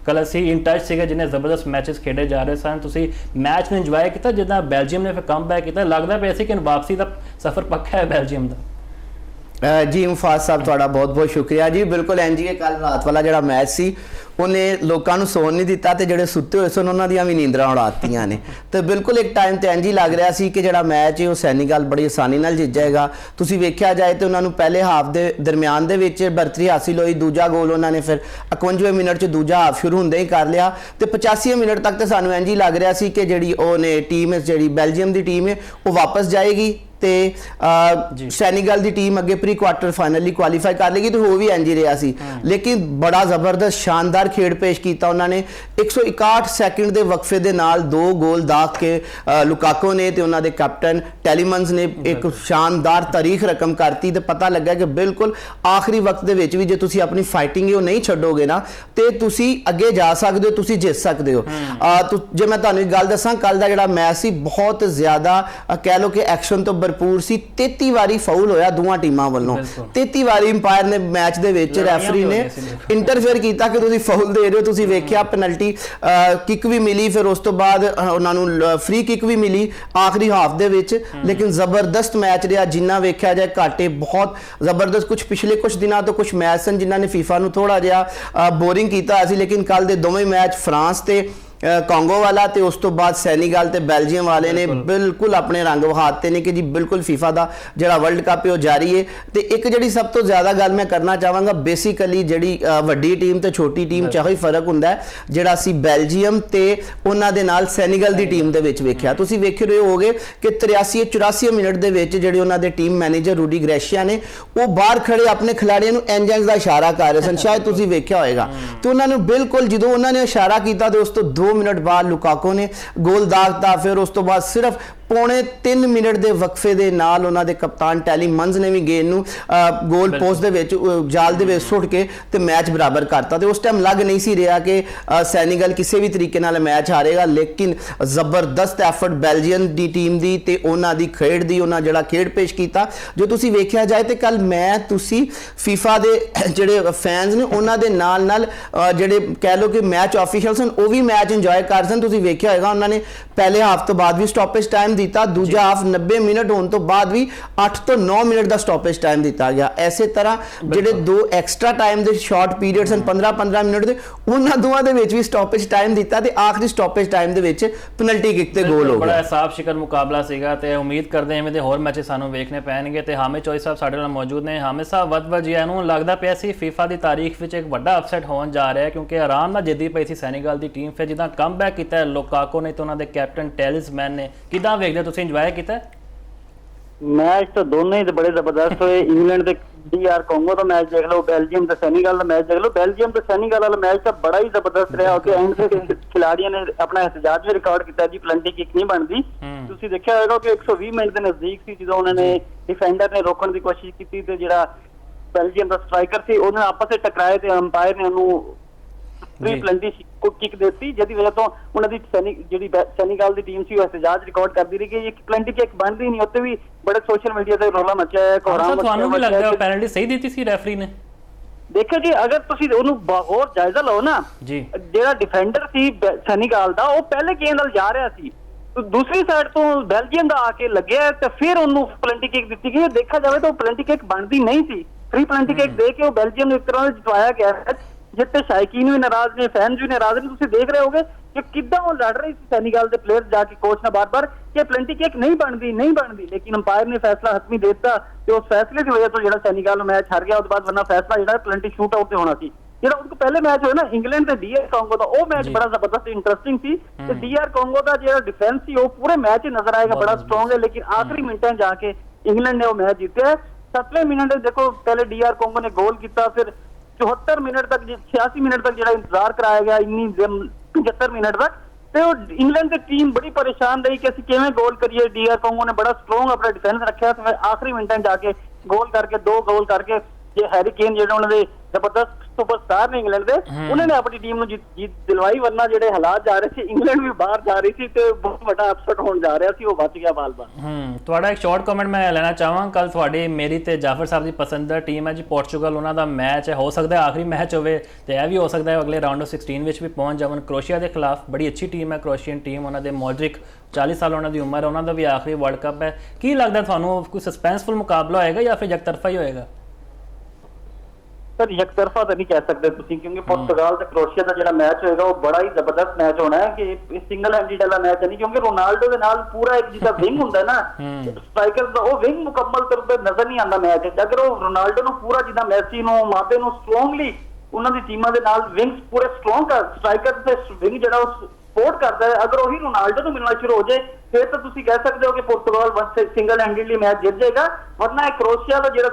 कल असी in touch से जिन्हें जबरदस्त मैचेस खेडे जा रहे सन, तुसी मैच में इंजॉय किया जिदा बेल्जियम ने फिर कम बैक किया, लगता पे कि वापसी का सफर पक्का है बेल्जियम का? जी मुफाज साहब तुहाडा बहुत बहुत शुक्रिया जी। बिल्कुल एन जी कल रात वाला जिहड़ा मैच सी उन्हें लोगों को सौन नहीं दिता, तो जोड़े सुते हुए सन उन्होंने भी नींदरां उड़ातियां ने। तो बिल्कुल एक टाइम तो इंज ही लग रहा सी कि जिहड़ा मैच है वो सैनीगल बड़ी आसानी नाल जित जाएगा। तुसीं वेख्या जाए तो उन्होंने पहले हाफ के दरम्यान दे विच बरतरी हासिल हुई, दूजा गोल उन्होंने फिर 51वें मिनट च दूजा हाफ शुरू होंदे ही कर लिया। तो 85वें मिनट तक तो सानूं इंज ही लग रहा सी कि जिहड़ी ओने टीम है, जिहड़ी बेल्जियम की टीम है वो वापस जाएगी तो सैनीगल की टीम अगे प्री क्वार्टर फाइनल क्वालीफाई कर लेगी, तो हो भी इंज ही रहा सी। लेकिन बड़ा जबरदस्त शानदार खेड पेश किया उन्होंने। 161 सैकेंड के वक्फे के नाल 2 गोल दाग के लुकाको ने तो उन्होंने कैप्टन टेलीमन्स ने एक शानदार तारीख रकम करती। तो पता लगा कि बिल्कुल आखिरी वक्त के भी जो तुसी अपनी फाइटिंग है वो नहीं छोड़ोगे ना तो तुसी अगे जा सकते हो, तुसी जित सकते हो। जो मैं तुहानूं एक गल दसां, कल का जिहड़ा मैच सी बहुत ज़्यादा कह लो कि एक्शन तो भरपूर सी। 33 वारी फाउल होया दोवां टीमां वल्लों, 33 वारी अंपायर ने मैच दे विच रैफरी ने इंटरफेयर किया कि तुसीं फाउल दे रहे हो। तुसीं वेख्या पेनल्टी किक भी मिली, फिर उस तो बाद उन्हां नूं फ्री किक भी मिली आखिरी हाफ दे विच। लेकिन जबरदस्त मैच रहा जिन्ना वेख्या जाए, घाटे बहुत जबरदस्त। कुछ पिछले कुछ दिनों तो कुछ मैच सन जिन्हों ने फीफा नूं थोड़ा जिहा बोरिंग किया, लेकिन कल दे दोवें मैच फ्रांस ते कांगो वाला ते उस तो बाद सैनीगल ते बेल्जियम वाले ने बिल्कुल अपने रंग विखाते ने कि जी बिल्कुल फीफा का जिहड़ा वर्ल्ड कप है वो जारी है। तो एक जिहड़ी सब तो ज़्यादा गल मैं करना चाहांगा, बेसिकली जिहड़ी वड्डी टीम ते छोटी टीम चाहे फर्क हुंदा है जिहड़ा असीं बेल्जियम ते उन्हां दे नाल सैनीगल दी टीम दे विच वेख्या। तुसीं वेख रहे होगे कि 83-84 मिनट दे विच जिहड़े उन्हां दे टीम मैनेजर रूडी ग्रेशिया ने वो बाहर खड़े अपने खिलाड़ियों नूं इंज दा इशारा कर रहे सन, शायद तुसीं वेख्या होएगा। तो उन्हां नूं बिल्कुल जदों उन्हां ने इशारा किया तो उस तो 2 मिनट बाद लुकाको ने गोल दागता। फिर उस तो बाद सिर्फ 2.25 मिनट के वक्फे के नाल उन्होंने कप्तान टेलीमन्स ने भी गेंद नूं गोल पोस्ट दे विच जाल दे विच सुट के ते मैच बराबर करता। तो उस टाइम लग नहीं सी रहा कि सैनीगल किसी भी तरीके नाल मैच हारेगा, लेकिन जबरदस्त एफर्ट बेल्जियम की टीम की ते उन्हां दी खेड दी उन्हां जिहड़ा खेड पेश किया। जो तुसीं वेख्या जाए तो कल मैं तुसीं फीफा दे जिहड़े फैंस ने उन्हां दे नाल नाल जिहड़े कह लो कि मैच ऑफिशियल सन वो भी मैच इंजॉय कर सन। तुसीं वेख्या होएगा उन्होंने पहले हाफ तो बाद भी स्टॉपेज टाइम दिता, दूजा हाफ 90 मिनट होने तो बाद भी 8 तो 9 मिनट का स्टॉपेज टाइम दिता गया। ऐसे तरह जिहड़े 2 एक्स्ट्रा टाइम के शॉर्ट पीरियड सन 15-15 मिनट के उन्हां दोवां दे विच भी स्टॉपेज टाइम दिता ते आखिरी स्टॉपेज टाइम दे विच पेनल्टी किक ते गोल हो गया। बड़ा साफ शिकर मुकाबला सीगा ते उम्मीद करते हैं इवें होर मैचेस सानूं वेखने पैणगे। ते हामिद चौधरी साहब साडे नाल मौजूद ने। हामिद साहब वध जिहा नूं लगदा पिया सी फीफा की तारीख विच एक वड्डा अपसैट होण जा रहा है, क्योंकि आराम नाल जिद्दी पई सी सैनीगल की टीम, फिर जिद्दां कम बैक कीता लुकाको ने तो उन्हां दे कैप्टन टेलिसमैन ने। किदां वेखदे तुसीं इंजॉय कीता मैच? तो दोनों ही बड़े जबरदस्त हुए। इंग्लैंड ते DR कांगो का मैच देख लो, बेल्जियम ते सैनीगल का मैच देख लो। बेल्जियम ते सैनीगल वाला मैच तो बड़ा ही जबरदस्त रहा। उसके एंड से खिलाड़ियों ने अपना एहतजाज भी रिकॉर्ड किया जी पेनल्टी किक नहीं बनती। तुसीं देखिया होगा कि 120 मिनट के नजदीक सी जो उन्होंने डिफेंडर ने रोकने की कोशिश की तो जिहड़ा बेल्जियम का स्ट्राइकर सी उन्होंने आपस में टकराए तो अंपायर ने उन्होंने फ्री पेनल्टी किक देती, जिहदी वजह तो उन्होंने जिहड़ी सैनीगल की टीम सी एहतजाज रिकॉर्ड करती रही कि ये पेनल्टी किक बनती नहीं। उत्ते भी बड़े सोशल मीडिया से रोला मचा है। तुहानूं भी लगदा पेनल्टी सही दी सी रेफरी ने? देखो जी अगर तुसीं उहनूं होर जायजा लो ना जी, जिहड़ा डिफेंडर सी सैनीगल दा वो पहले गेंद नाल जा रहा सी, तो दूसरी साइड तो बेल्जियम दा आके लग्या तो फिर उन्होंने पेनल्टी किक दी गई। देखा जाए तो पेनल्टी किक बनती नहीं सी, फ्री पेनल्टी किक दे के बेल्जियम एक तरह जितवाया गया है, जितने शायकीन भी नाराज ने, फैंस भी नाराज ने। तुसीं देख रहे होगे कि किद्दां वो लड़ रहे सैनीगल के प्लेयर जाके कोच ने बार बार कि पेनल्टी किक नहीं बनती, लेकिन अंपायर ने फैसला हतमी देता तो उस फैसले की वजह तो जो सैनीगल मैच हार गया। उसके बाद वरना फैसला जो पेनल्टी शूट आउट से होना सी। जो उनको पहले मैच हुआ ना इंग्लैंड से DR कांगो का, वो मैच बड़ा जबरदस्त इंटरेस्टिंग सी। DR कांगो का जो डिफेंस सी वो पूरे मैच ही नजर आएगा बड़ा स्ट्रॉन्ग है, लेकिन आखिरी मिनटों जाके इंग्लैंड ने वो मैच जीता है। 7वें मिनट देखो पहले DR कांगो ने गोल किया, फिर 74 मिनट तक 86 मिनट तक जो इंतजार कराया गया, 75 मिनट तक तो इंग्लैंड की टीम बड़ी परेशान रही कि किवें गोल करिए। DR कांगो ने बड़ा स्ट्रॉन्ग अपना डिफेंस रखा, तो आखिरी मिनटों जाके गोल करके 2 गोल करके ये हैरी केन जो उन्होंने जबरदस्त ਸੁਪਰਸਟਾਰ ਨੇ ਇੰਗਲੈਂਡ ਦੇ, ਉਹਨਾਂ ਨੇ ਆਪਣੀ ਟੀਮ ਨੂੰ ਜਿੱਤ ਦਿਲਵਾਈ, ਵਰਨਾ ਜਿਹੜੇ ਹਾਲਾਤ ਜਾ ਰਹੇ ਸੀ, ਇੰਗਲੈਂਡ ਵੀ ਬਾਹਰ ਜਾ ਰਹੀ ਸੀ ਤੇ ਬਹੁਤ ਵੱਡਾ ਅਪਸੈਟ ਹੋਣ ਜਾ ਰਿਹਾ ਸੀ, ਉਹ ਬਚ ਗਿਆ ਬਾਲ-ਬਾਲ। ਤੁਹਾਡਾ ਇੱਕ ਸ਼ਾਰਟ ਕਮੈਂਟ ਮੈਂ ਲੈਣਾ ਚਾਹਾਂ, ਕੱਲ ਤੁਹਾਡੀ ਮੇਰੀ ਤੇ ਜਾਫਰ ਸਾਹਿਬ ਦੀ ਪਸੰਦੀਦਾ ਟੀਮ ਹੈ ਜੀ ਪੋਰਚੁਗਲ, ਉਹਨਾਂ ਦਾ ਮੈਚ ਹੈ, ਹੋ ਸਕਦਾ ਹੈ ਆਖਰੀ ਮੈਚ ਹੋਵੇ ਤੇ ਇਹ ਵੀ ਹੋ ਸਕਦਾ ਹੈ ਅਗਲੇ ਰਾਊਂਡ ਆਫ 16 ਵਿੱਚ ਵੀ ਪਹੁੰਚ ਜਾਵਣ ਕ੍ਰੋਏਸ਼ੀਆ ਦੇ ਖਿਲਾਫ। ਬੜੀ ਅੱਛੀ ਟੀਮ ਹੈ ਕ੍ਰੋਏਸ਼ੀਅਨ ਟੀਮ, ਉਹਨਾਂ ਦੇ ਮੋਡਰਿਕ 40 ਸਾਲ ਉਹਨਾਂ ਦੀ ਉਮਰ ਹੈ, ਉਹਨਾਂ ਦਾ ਵੀ ਆਖਰੀ ਵਰਲਡ ਕੱਪ ਹੈ। ਕੀ ਲੱਗਦਾ ਤੁਹਾਨੂੰ, ਕੋਈ ਸਸਪੈਂਸਫੁਲ ਮੁਕਾਬਲਾ ਹੋਏਗਾ ਜਾਂ ਫਿਰ ਇਕਤਰਫਾ ਹੀ ਹੋਏਗਾ? ਸਰ ਇਕਤਰਫਾ ਤਾਂ ਨਹੀਂ ਕਹਿ ਸਕਦੇ ਤੁਸੀਂ, ਕਿਉਂਕਿ ਪੁਰਤਗਾਲ ਤੇ ਕ੍ਰੋਏਸ਼ੀਆ ਦਾ ਜਿਹੜਾ ਮੈਚ ਹੋਏਗਾ ਉਹ ਬੜਾ ਹੀ ਜ਼ਬਰਦਸਤ ਮੈਚ ਹੋਣਾ ਹੈ, ਕਿ ਸਿੰਗਲ ਹੈਂਡਡ ਵਾਲਾ ਮੈਚ ਨਹੀਂ, ਕਿਉਂਕਿ ਰੋਨਾਲਡੋ ਦੇ ਨਾਲ ਪੂਰਾ ਇੱਕ ਜਿੱਦਾਂ ਵਿੰਗ ਹੁੰਦਾ ਨਾ ਸਟ੍ਰਾਈਕਰ ਦਾ, ਉਹ ਵਿੰਗ ਮੁਕੰਮਲ ਤੌਰ ਤੇ ਨਜ਼ਰ ਨਹੀਂ ਆਉਂਦਾ ਮੈਚ ਵਿੱਚ। ਅਗਰ ਉਹ ਰੋਨਾਲਡੋ ਨੂੰ ਪੂਰਾ ਜਿੱਦਾਂ ਮੈਸੀ ਨੂੰ, ਮਾਪੇ ਨੂੰ ਸਟਰੋਂਗਲੀ ਉਹਨਾਂ ਦੀ ਟੀਮਾਂ ਦੇ ਨਾਲ ਵਿੰਗਸ ਪੂਰੇ ਸਟਰੋਂਗ ਸਟ੍ਰਾਈਕਰ ਤੇ ਵਿੰਗ ਜਿਹੜਾ ਉਹ ਸਪੋਰਟ ਕਰਦਾ ਹੈ, ਅਗਰ ਉਹੀ ਰੋਨਾਲਡੋ ਨੂੰ ਮਿਲਣਾ ਸ਼ੁਰੂ ਹੋ ਜਾਏ ਫਿਰ ਤਾਂ ਤੁਸੀਂ ਕਹਿ ਸਕਦੇ ਹੋ ਕਿ ਪੁਰਤਗਾਲ ਸਿੰਗਲ ਹੈਂਡਡਲੀ ਮੈਚ ਜਿੱਤ ਜਾਏਗਾ। ਵਰਨਾ ਇਹ ਕ੍ਰੋਏਸ਼ੀਆ ਦਾ ਜਿਹੜਾ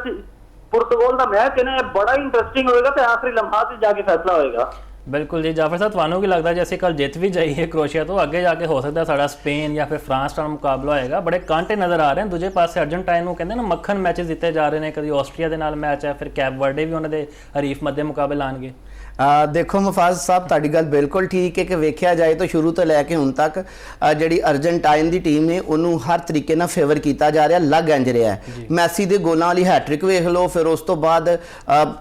ਪੁਰਤਗਾਲ ਦਾ ਮੈਚ ਹੈ ਨਾ, ਇਹ ਬੜਾ ਇੰਟਰਸਟਿੰਗ ਹੋਏਗਾ ਤੇ ਆਖਰੀ ਲਮਹਾਤ ਵਿੱਚ ਜਾ ਕੇ ਫੈਸਲਾ ਹੋਏਗਾ। ਬਿਲਕੁਲ ਜੀ। ਜਾਫਰ ਸਾਹਿਬ, ਤੁਹਾਨੂੰ ਕੀ ਲੱਗਦਾ ਜੇ ਅਸੀਂ ਕੱਲ ਜਿੱਤ ਵੀ ਜਾਈਏ ਕ੍ਰੋਏਸ਼ੀਆ ਤੋਂ, ਅੱਗੇ ਜਾ ਕੇ ਹੋ ਸਕਦਾ ਸਾਡਾ ਸਪੇਨ ਜਾਂ ਫਿਰ ਫਰਾਂਸ ਨਾਲ ਮੁਕਾਬਲਾ ਹੋਏਗਾ? ਬੜੇ ਕਾਂਟੇ ਨਜ਼ਰ ਆ ਰਹੇ ਹਨ। ਦੂਜੇ ਪਾਸੇ ਅਰਜਨਟਾਈਨ ਨੂੰ ਕਹਿੰਦੇ ਨਾ ਮੱਖਣ ਮੈਚਸ ਦਿੱਤੇ ਜਾ ਰਹੇ ਨੇ, ਕਦੀ ਆਸਟਰੀਆ ਦੇ ਨਾਲ ਮੈਚ ਹੈ, ਫਿਰ ਕੈਪ ਵਰਡੇ ਵੀ ਉਹਨਾਂ ਦੇ ਹਰੀਫ ਮੱਦੇ ਮੁਕਾਬਲੇ ਆਣਗੇ। ਦੇਖੋ ਮੁਫਾਜ਼ ਸਾਹਿਬ, ਤੁਹਾਡੀ ਗੱਲ ਬਿਲਕੁਲ ਠੀਕ ਹੈ ਕਿ ਵੇਖਿਆ ਜਾਏ ਤਾਂ ਸ਼ੁਰੂ ਤੋਂ ਲੈ ਕੇ ਹੁਣ ਤੱਕ ਜਿਹੜੀ ਅਰਜਨਟਾਈਨ ਦੀ ਟੀਮ ਨੇ ਉਹਨੂੰ ਹਰ ਤਰੀਕੇ ਨਾਲ ਫੇਵਰ ਕੀਤਾ ਜਾ ਰਿਹਾ, ਲੱਗ ਇੰਜ ਰਿਹਾ। ਮੈਸੀ ਦੇ ਗੋਲਾਂ ਵਾਲੀ ਹੈਟ੍ਰਿਕ ਵੇਖ ਲਓ, ਫਿਰ ਉਸ ਤੋਂ ਬਾਅਦ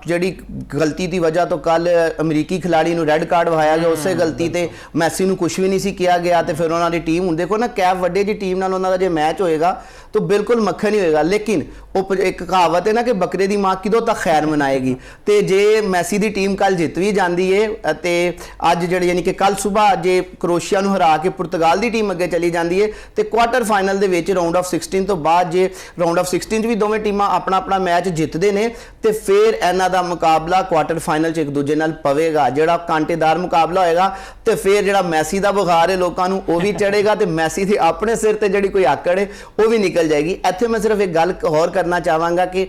ਜਿਹੜੀ ਗਲਤੀ ਦੀ ਵਜ੍ਹਾ ਤੋਂ ਕੱਲ ਅਮਰੀਕੀ ਖਿਲਾੜੀ ਨੂੰ ਰੈੱਡ ਕਾਰਡ ਵਿਖਾਇਆ ਗਿਆ, ਉਸੇ ਗਲਤੀ ਤੇ ਮੈਸੀ ਨੂੰ ਕੁਝ ਵੀ ਨਹੀਂ ਸੀ ਕਿਹਾ ਗਿਆ ਤੇ ਫਿਰ ਉਹਨਾਂ ਦੀ ਟੀਮ, ਹੁਣ ਦੇਖੋ ਨਾ ਕੈਪ ਵੱਡੇ ਦੀ ਟੀਮ ਨਾਲ ਉਹਨਾਂ ਦਾ ਜੇ ਮੈਚ ਹੋਏਗਾ ਤਾਂ ਬਿਲਕੁਲ ਮੱਖਣ ਹੀ ਹੋਏਗਾ। ਲੇਕਿਨ ਉਹ ਇੱਕ ਕਹਾਵਤ ਹੈ ਨਾ ਕਿ ਬੱਕਰੇ ਦੀ ਮਾਂ ਕਿਦੋਂ ਤੱਕ ਖੈਰ ਮਨਾਏਗੀ, ਤੇ ਜੇ ਮੈਸੀ ਦੀ ਟੀਮ ਕੱਲ ਜਿੱਤ ਵੀ ਜਾਂਦੀ ਹੈ ਤੇ ਅੱਜ ਜਿਹੜੀ ਯਾਨੀ ਕਿ ਕੱਲ ਸਵੇਰ ਜੇ ਕ੍ਰੋਏਸ਼ੀਆ ਨੂੰ ਹਰਾ ਕੇ ਪੁਰਤਗਾਲ ਦੀ ਟੀਮ ਅੱਗੇ ਚਲੀ ਜਾਂਦੀ ਹੈ ਤੇ ਕੁਆਟਰ ਫਾਈਨਲ ਦੇ ਵਿੱਚ ਰਾਊਂਡ ਆਫ 16 ਤੋਂ ਬਾਅਦ ਜੇ ਰਾਊਂਡ ਆਫ 16 ਚ ਵੀ ਦੋਵੇਂ ਟੀਮਾਂ ਆਪਣਾ ਆਪਣਾ ਮੈਚ ਜਿੱਤਦੇ ਨੇ ਤੇ ਫਿਰ ਇਹਨਾਂ ਦਾ ਮੁਕਾਬਲਾ ਕੁਆਟਰ ਫਾਈਨਲ ਚ ਇੱਕ ਦੂਜੇ ਨਾਲ ਪਵੇਗਾ, ਜਿਹੜਾ ਕਾਂਟੇਦਾਰ ਮੁਕਾਬਲਾ ਹੋਏਗਾ। ਤੇ ਫਿਰ ਜਿਹੜਾ ਮੈਸੀ ਦਾ ਬੁਖਾਰ ਹੈ ਲੋਕਾਂ ਨੂੰ ਉਹ ਵੀ ਚੜੇਗਾ ਤੇ ਮੈਸੀ ਦੇ ਆਪਣੇ ਸਿਰ ਤੇ ਜਿਹੜੀ ਕੋਈ ਆਕੜ ਹੈ ਉਹ ਵੀ ਨਿਕਲ ਜਾਏਗੀ। ਇੱਥੇ ਮੈਂ ਸਿਰਫ ਇੱਕ ਗੱਲ ਹੋਰ ਕਰਨਾ ਚਾਹਾਂਗਾ ਕਿ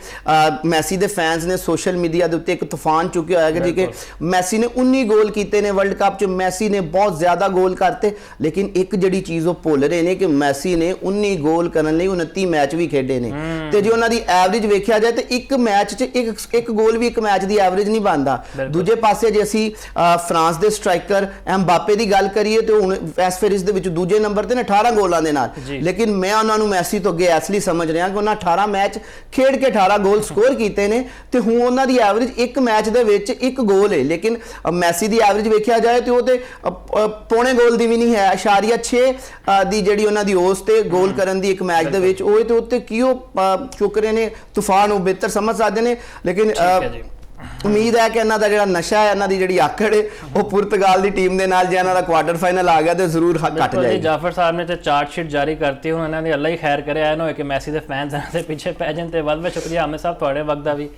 ਮੈਸੀ ਦੇ ਫੈਨਸ ਨੇ ਸੋਸ਼ਲ ਮੀਡੀਆ ਦੇ ਉੱਤੇ ਇੱਕ ਤੂਫਾਨ ਚੁੱਕਿਆ ਹੋਇਆ ਕਿ ਜੀ ਮੈਸੀ ਨੇ 19 ਗੋਲ ਕੀਤੇ ਨੇ ਵਰਲਡ ਕੱਪ 'ਚ, ਮੈਸੀ ਨੇ ਬਹੁਤ ਜ਼ਿਆਦਾ ਗੋਲ ਕਰਤੇ, ਲੇਕਿਨ ਇੱਕ ਜਿਹੜੀ ਚੀਜ਼ ਉਹ ਭੁੱਲ ਰਹੇ ਨੇ ਕਿ ਮੈਸੀ ਨੇ 19 ਗੋਲ ਕਰਨ ਲਈ 29 ਮੈਚ ਵੀ ਖੇਡੇ ਨੇ ਤੇ ਜੇ ਉਹਨਾਂ ਦੀ ਐਵਰੇਜ ਵੇਖਿਆ ਜਾਏ ਤੇ ਇੱਕ ਮੈਚ 'ਚ ਇੱਕ ਗੋਲ ਵੀ ਇੱਕ ਮੈਚ ਦੀ ਐਵਰੇਜ ਨਹੀਂ ਬਣਦਾ। ਦੂਜੇ ਪਾਸੇ ਜੇ ਅਸੀਂ ਫਰਾਂਸ ਦੇ ਸਟ੍ਰਾਈਕਰ ਐਮਬਾਪੇ ਦੀ ਗੱਲ ਕਰੀਏ ਤੇ ਹੁਣ ਇਸ ਫੇਰਿਸ ਦੇ ਵਿੱਚ ਦੂਜੇ ਨੰਬਰ ਤੇ ਨੇ 18 ਗੋਲਾਂ ਦੇ ਨਾਲ, ਲੇਕਿਨ ਮੈਂ ਉਹਨਾਂ ਨੂੰ ਮੈਸੀ ਤੋਂ ਅੱਗੇ ਇਸ ਲਈ ਸਮਝ ਰਿਹਾ ਕਿ ਉਹਨਾਂ 18 ਮੈਚ ਖੇਡ ਕੇ 18 ਗੋਲ ਸਕੋਰ ਕੀਤੇ ਨੇ ਤੇ ਹੁਣ ਉਹਨਾਂ ਦੀ ਐਵਰੇਜ ਇੱਕ ਮੈਚ ਦੇ ਵਿੱਚ ਇੱਕ ਗੋਲ ਹੈ, ਲੇਕਿਨ ਮੈਸੀ ਦੀ ਐਵਰੇਜ ਵੇਖਿਆ ਜਾਏ ਤੇ ਉਹ ਤੇ ਪੌਣੇ ਗੋਲ ਦੀ ਵੀ ਨਹੀਂ ਹੈ, 0.6 ਦੀ ਜਿਹੜੀ ਉਹਨਾਂ ਦੀ ਔਸਤ ਤੇ ਗੋਲ ਕਰਨ ਦੀ ਇੱਕ ਮੈਚ ਦੇ ਵਿੱਚ, ਉਹ ਤੇ ਉੱਤੇ ਕੀ ਉਹ ਚੁੱਕ ਰਹੇ ਨੇ ਤੂਫਾਨ, ਉਹ ਬਿਹਤਰ ਸਮਝ ਸਕਦੇ ਨੇ। ਲੇਕਿਨ ਉਮੀਦ ਹੈ ਕਿ ਇਹਨਾਂ ਦਾ ਜਿਹੜਾ ਨਸ਼ਾ ਹੈ, ਇਹਨਾਂ ਦੀ ਜਿਹੜੀ ਆਕੜ ਹੈ ਉਹ ਪੁਰਤਗਾਲ ਦੀ ਟੀਮ ਦੇ ਨਾਲ ਜੇ ਇਹਨਾਂ ਦਾ ਕੁਆਟਰ ਫਾਈਨਲ ਆ ਗਿਆ ਤੇ ਜ਼ਰੂਰ ਘਟ ਜਾਏਗੀ। ਜਾਫਰ ਸਾਹਿਬ ਨੇ ਤੇ ਚਾਰਟ ਸ਼ੀਟ ਜਾਰੀ ਕਰਤੀ, ਹੁਣ ਇਹਨਾਂ ਦੀ ਅੱਲਾ ਹੀ ਖੈਰ ਕਰੇ, ਐ ਨਾ ਹੋਏ ਕਿ ਮੈਸੀ ਦੇ ਫੈਨਸ ਇਹਨਾਂ ਦੇ ਪਿੱਛੇ ਪੈ ਜਾਣ। ਤੇ ਬਹੁਤ ਬਹੁਤ ਸ਼ੁਕਰੀਆ ਆਮਿਰ ਸਾਹਿਬ ਤੁਹਾਡੇ ਵਕਤ ਦਾ ਵੀ।